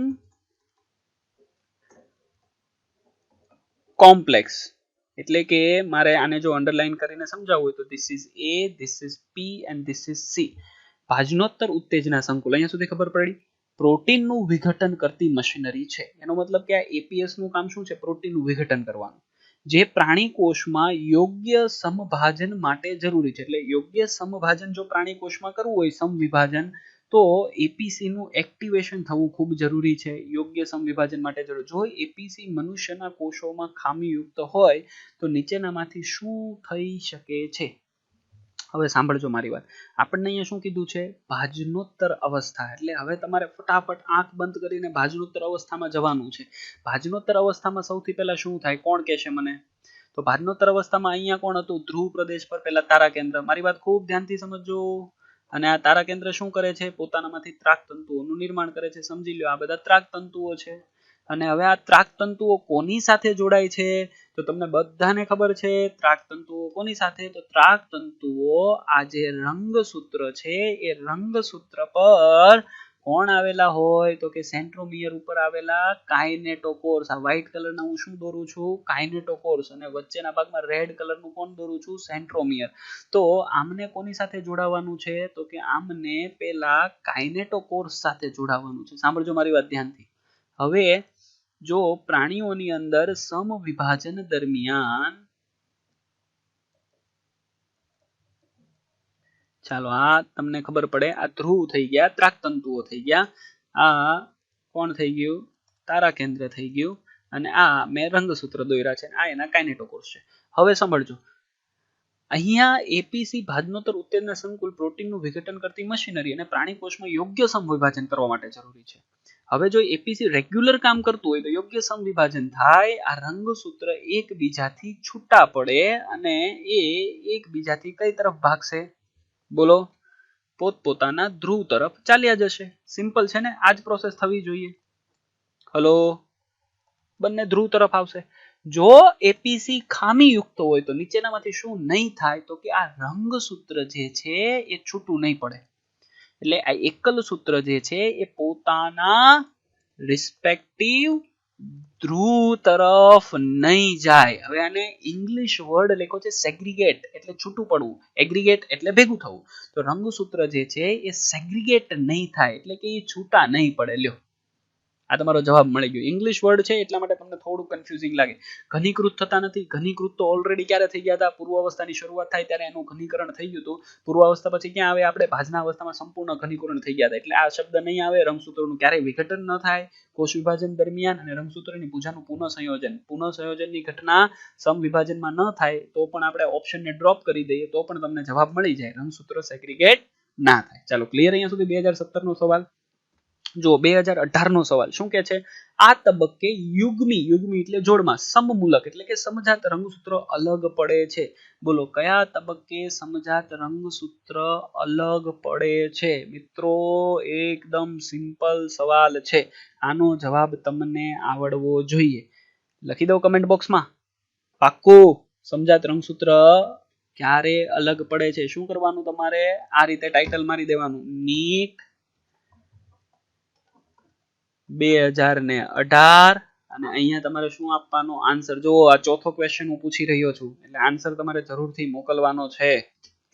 કોમ્પ્લેક્સ. એટલે કે મારે આને જો અંડરલાઈન કરીને સમજાવવું હોય તો this is A, this is P and this is C. ભાજનોત્તર ઉત્તેજના સંકુલ. અહીંયા સુધી ખબર પડી? પ્રોટીનનું વિઘટન કરતી મશીનરી છે. એનો મતલબ કે આ એપીએસ નું કામ શું છે? પ્રોટીનનું વિઘટન કરવાનું, જે પ્રાણી કોષમાં યોગ્ય સમભાજન માટે જરૂરી છે. એટલે યોગ્ય સમભાજન જો પ્રાણી કોષમાં કરવું હોય, સમવિભાજન, તો એપીસી નું એક્ટિવેશન થવું ખૂબ જરૂરી છે. યોગ્ય સમવિભાજન માટે જરૂર. જો એપીસી મનુષ્યના કોષોમાં ખામીયુક્ત હોય તો નીચેનામાંથી શું થઈ શકે છે? હવે સાંભળજો મારી વાત. આપણને અહીંયા શું કીધું છે? ભાજનોત્તર અવસ્થા. એટલે હવે તમારે ફટાફટ આંખ બંધ કરીને ભાજનોત્તર અવસ્થામાં જવાનું છે. ભાજનોત્તર અવસ્થામાં સૌથી પહેલા શું થાય? કોણ કહેશે મને? તો ભાજનોત્તર અવસ્થામાં અહીંયા કોણ હતું? ધ્રુવ પ્રદેશ પર પહેલા તારા કેન્દ્ર. મારી વાત ખૂબ ધ્યાનથી સમજજો. અને આ તારા કેન્દ્ર શું કરે છે? પોતાનામાંથી ત્રાકતંતુઓનું નિર્માણ કરે છે. સમજી લો, આ બધા ત્રાકતંતુઓ છે. અને હવે આ ત્રાકતંતુઓ કોની સાથે જોડાય છે? તો તમને બધાને ખબર છે ત્રાકતંતુઓ કોની સાથે? તો ત્રાકતંતુઓ આ જે રંગસૂત્ર છે એ રંગસૂત્ર પર કોણ આવેલા હોય? તો કે સેન્ટ્રોમિયર ઉપર આવેલા કાઇનેટોકોર્સ. આ વ્હાઇટ કલરના હું શું દોરું છું? કાઇનેટોકોર્સ. અને વચ્ચેના ભાગમાં રેડ કલરનું કોણ દોરું છું? સેન્ટ્રોમિયર. તો આમને કોની સાથે જોડાવાનું છે? તો કે આમને પેલા કાઇનેટોકોર્સ સાથે જોડાવાનું છે. સાંભળજો મારી વાત ધ્યાનથી. હવે જો પ્રાણીઓની અંદર સમવિભાજન દરમિયાન, ચાલો આ તમને ખબર પડે, આ ધ્રુવ થઈ ગયા, ત્રાકતંતુઓ થઈ ગયા, આ કોણ થઈ ગયું? તારા કેન્દ્ર થઈ ગયું, અને આ મેં રંગસૂત્ર દોર્યા છે. આ એના કાઇનેટોકોર્સ છે. હવે સાંભળજો, અહીંયા એપીસી ભાજનોત્તર ઉત્તેજના સંકુલ પ્રોટીનનું વિઘટન કરતી મશીનરી અને પ્રાણી કોષમાં યોગ્ય સમવિભાજન કરવા માટે જરૂરી છે. હવે જો એપીસી રેગ્યુલર કામ કરતું હોય તો યોગ્ય સમવિભાજન થાય. આ રંગસૂત્ર એકબીજાથી છૂટા પડે અને એ એકબીજાથી કઈ તરફ ભાગશે? બોલો? પોતપોતાના ધ્રુવ તરફ ચાલ્યા જશે. સિમ્પલ છે ને? આ જ પ્રોસેસ થવી જોઈએ. હલો, બંને ધ્રુવ તરફ આવશે. જો એપીસી ખામીયુક્ત હોય તો નીચેનામાંથી શું નહીં થાય? તો કે આ રંગસૂત્ર જે છે એ છૂટું નહીં પડે. એટલે આ એકલ સૂત્ર જે છે એ પોતાના રિસ્પેક્ટિવ ધ્રુવ તરફ નહીં જાય. હવે આને ઇંગ્લિશ વર્ડ લખ્યો છે સેગ્રીગેટ, એટલે છૂટું પડવું. એગ્રીગેટ એટલે ભેગું થવું. તો રંગસૂત્ર જે છે એ સેગ્રીગેટ નહીં થાય, એટલે કે એ છૂટા નહીં પડે. લ્યો, આ તમારો જવાબ મળી ગયો. ઇંગ્લિશ વર્ડ છે એટલા માટે તમને થોડું કન્ફ્યુઝિંગ લાગે. ઘનીકૃત થતા નથી. ઘનીકૃત તો ઓલરેડી ક્યારે થઈ ગયા હતા? પૂર્વાવસ્થાની શરૂઆત થાય ત્યારે એનું ઘનીકરણ થઈ ગયું હતું. પૂર્વાવસ્થા પછી ક્યાં આવે? આપણે ભાજના અવસ્થામાં સંપૂર્ણ ઘનીકરણ થઈ ગયા હતા. એટલે આ શબ્દ નહીં આવે. રંગસૂત્રનું ક્યારેય વિઘટન ન થાય કોષ વિભાજન દરમિયાન, અને રંગસૂત્રની પૂજાનું પુનઃસંયોજન, પુનઃસંયોજનની ઘટના સમવિભાજનમાં ન થાય તો પણ આપણે ઓપ્શનને ડ્રોપ કરી દઈએ તો પણ તમને જવાબ મળી જાય. રંગસૂત્ર સેગ્રીગેટ ના થાય. ચાલો, ક્લિયર અહીંયા સુધી 2017 નો સવાલ? જો 2018 નો સવાલ શું કે છે? આ તબક્કે યુગ્મી એટલે જોડમાં સમમૂલક એટલે કે સમજાત રંગસૂત્ર અલગ પડે છે. બોલો કયા તબક્કે સમજાત રંગસૂત્ર અલગ પડે છે? મિત્રો એકદમ સિમ્પલ સવાલ છે. આનો જવાબ તમને આવડવો જોઈએ. લખી દો કમેન્ટ બોક્સમાં. પાક્કું. સમજાત રંગસૂત્ર ક્યારે અલગ પડે છે? શું કરવાનું તમારે? આ રીતે ટાઇટલ મારી દેવાનું, નીટ 2018 અને અહીંયા તમારે શું આપવાનું? આન્સર. જો આ ચોથો ક્વેશ્ચન હું પૂછી રહ્યો છું એટલે આન્સર તમારે જરૂરથી મોકલવાનો છે.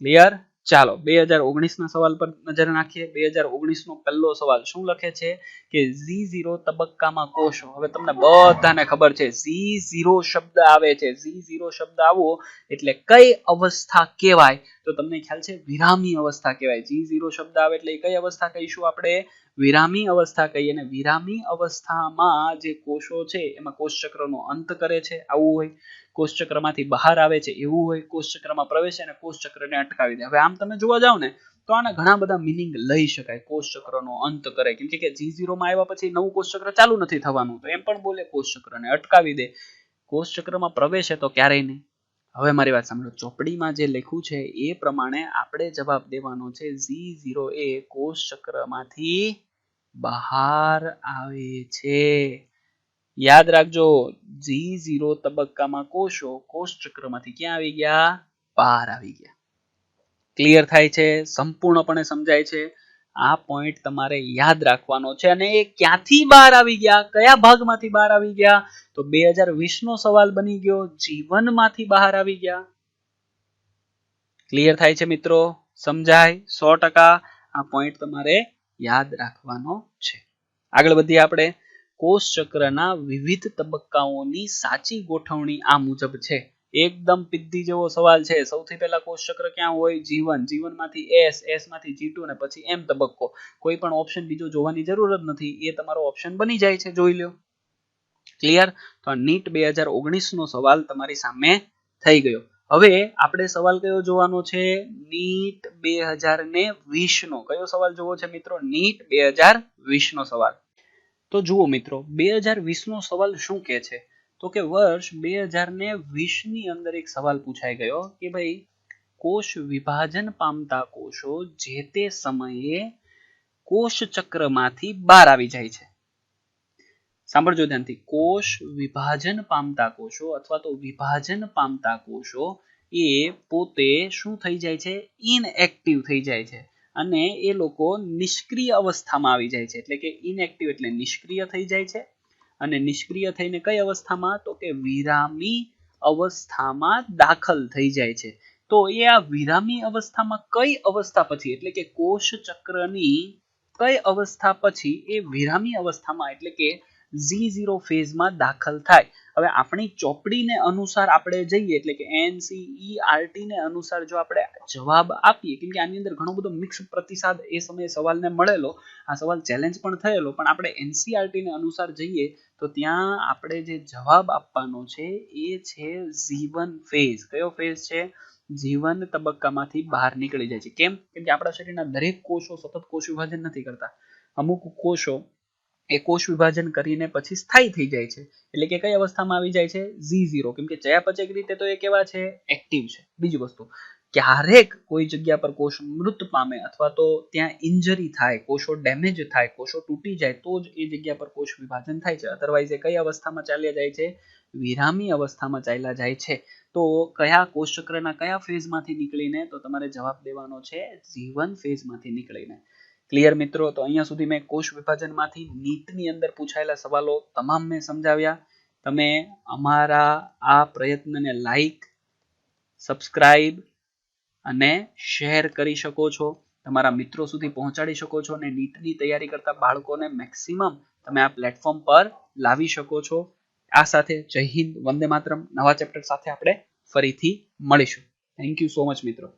ક્લિયર? ચાલો 2019 ના સવાલ પર નજર નાખીએ. 2019 નો પહેલો સવાલ શું લખે છે કે Z0 તબક્કામાં કોષો. હવે તમને બધાને ખબર છે Z0 શબ્દ આવે છે. Z0 શબ્દ આવો એટલે કઈ અવસ્થા કહેવાય? તો તમને ખ્યાલ છે વિરામી અવસ્થા કહેવાય. Z0 શબ્દ આવે એટલે કઈ અવસ્થા કહીશું આપણે? વિરામી અવસ્થા કહીએ. અને વિરામી અવસ્થામાં જે કોષો છે એમાં કોષચક્રનો અંત કરે છે આવું હોય, કોષચક્રમાંથી બહાર આવે છે એવું હોય, કોષચક્રમાં પ્રવેશે અને કોષચક્રને અટકાવી દે. હવે આમ તમે જોવા જાવ ને તો આના ઘણા બધા મિનિંગ લઈ શકાય. કોષચક્રનો અંત કરે કેમ કે G0 માં આવ્યા પછી નવું કોષચક્ર ચાલુ નથી થવાનું, તો એમ પણ બોલે કોષચક્રને અટકાવી દે. કોષચક્રમાં પ્રવેશે તો ક્યારેય નહીં. હવે મારી વાત સાંભળો. ચોપડીમાં જે લખ્યું છે એ પ્રમાણે આપણે જવાબ દેવાનો છે Z0 એ કોષચક્રમાંથી બહાર આવે છે. યાદ રાખજો, G0 તબક્કામાં કોષો કોષચક્રમાંથી ક્યાં આવી ગયા? બહાર આવી ગયા. ક્લિયર થાય છે? સંપૂર્ણપણે સમજાય છે? આ પોઈન્ટ તમારે યાદ રાખવાનો છે. અને એ ક્યાંથી બહાર આવી ગયા? કયા ભાગમાંથી બહાર આવી ગયા? તો 2020 નો સવાલ બની ગયો, જીવનમાંથી બહાર આવી ગયા. ક્લિયર થાય છે મિત્રો? સમજાય? 100%. આ પોઈન્ટ તમારે યાદ રાખવાનો છે. આગળ વધીએ આપણે. કોષચક્રના વિવિધ તબક્કાઓની સાચી ગોઠવણી આ મુજબ છે. એકદમ પીધી જેવો સવાલ છે. સૌથી પહેલા કોષચક્ર ક્યાં હોય? જીવન. જીવનમાંથી S માંથી G2 અને પછી M તબક્કો. કોઈ પણ ઓપ્શન બીજો જોવાની જરૂર જ નથી, એ તમારો ઓપ્શન બની જાય છે. જોઈ લો. ક્લિયર? તો આ નીટ 2019 નો સવાલ તમારી સામે થઈ ગયો. હવે આપણે સવાલ કયો જોવાનો છે? નીટ 2020 નો. કયો સવાલ જોવો છે મિત્રો? નીટ 2020 નો સવાલ. તો જુઓ મિત્રો, 2020 નો સવાલ શું કહે છે? તો કે વર્ષ 2020 ની અંદર એક સવાલ પૂછાઈ ગયો કે ભાઈ કોષ વિભાજન પામતા કોષો જે તે સમયે કોષચક્રમાંથી બહાર આવી જાય છે. સાંભળજો ધ્યાનથી. કોષ વિભાજન પામતા કોષો અથવા તો વિભાજન પામતા કોષો એ પોતે શું થઈ જાય છે? ઇનએક્ટિવ થઈ જાય છે અને એ લોકો નિષ્ક્રિય અવસ્થામાં આવી જાય છે. એટલે કે ઇનએક્ટિવ એટલે નિષ્ક્રિય થઈ જાય છે. અને નિષ્ક્રિય થઈને કઈ અવસ્થામાં? તો કે વિરામી અવસ્થામાં દાખલ થઈ જાય છે. તો એ આ વિરામી અવસ્થામાં કઈ અવસ્થા પછી એટલે કે કોષચક્રની કઈ અવસ્થા પછી એ વિરામી અવસ્થામાં એટલે કે Z0 ફેઝમાં દાખલ થાય? હવે આપણી ચોપડીને અનુસાર આપણે જઈએ એટલે કે NCERT ને અનુસાર જો આપણે જવાબ આપીએ, કેમ કે આની અંદર ઘણો બધો મિક્સ પ્રતિસાદ એ સમયે સવાલને મળેલો, આ સવાલ ચેલેન્જ પણ થયેલો, પણ આપણે NCERT ને અનુસાર જઈએ તો ત્યાં આપણે જે જવાબ આપવાનો છે એ છે G1 ફેઝ. કયો ફેઝ છે? જીવન તબક્કામાંથી બહાર નીકળી જાય છે. કેમ? કેમ કે આપણા શરીરના દરેક કોષો સતત કોષ વિભાજન નથી કરતા. અમુક કોષો એ કોષ વિભાજન કરીને પછી સ્થાયી થઈ જાય છે. એટલે કે કઈ અવસ્થામાં આવી જાય છે? Z0. કેમ કે ચયાપચયક રીતે તો એ કેવા છે? એક્ટિવ છે. બીજી વસ્તુ, ક્યારેક કોઈ જગ્યા પર કોષ મૃત પામે અથવા તો ત્યાં ઇન્જરી થાય, કોષો ડેમેજ થાય, કોષો તૂટી જાય તો જ એ જગ્યા પર કોષ વિભાજન થાય છે. અધરવાઇઝ એ કઈ અવસ્થામાં ચાલ્યા જાય છે? વિરામી અવસ્થામાં ચાલ્યા જાય છે. તો કયા કોષચક્રના કયા ફેઝમાંથી નીકળીને? તો તમારે જવાબ દેવાનો છે G1 ફેઝમાંથી નીકળીને. ક્લિયર મિત્રો? તો અહીંયા સુધી મેં કોષ વિભાજનમાંથી નીટની અંદર પૂછાયેલા સવાલો તમામ મેં સમજાવ્યા. તમે અમારા આ પ્રયત્નને લાઈક, સબસ્ક્રાઇબ અને શેર કરી શકો છો. તમારા મિત્રો સુધી પહોંચાડી શકો છો અને નીટની તૈયારી કરતા બાળકોને મેક્સિમમ તમે આ પ્લેટફોર્મ પર લાવી શકો છો. આ સાથે જય હિન્દ, વંદે માતરમ. નવા ચેપ્ટર સાથે આપણે ફરીથી મળીશું. થેન્ક યુ સો મચ મિત્રો.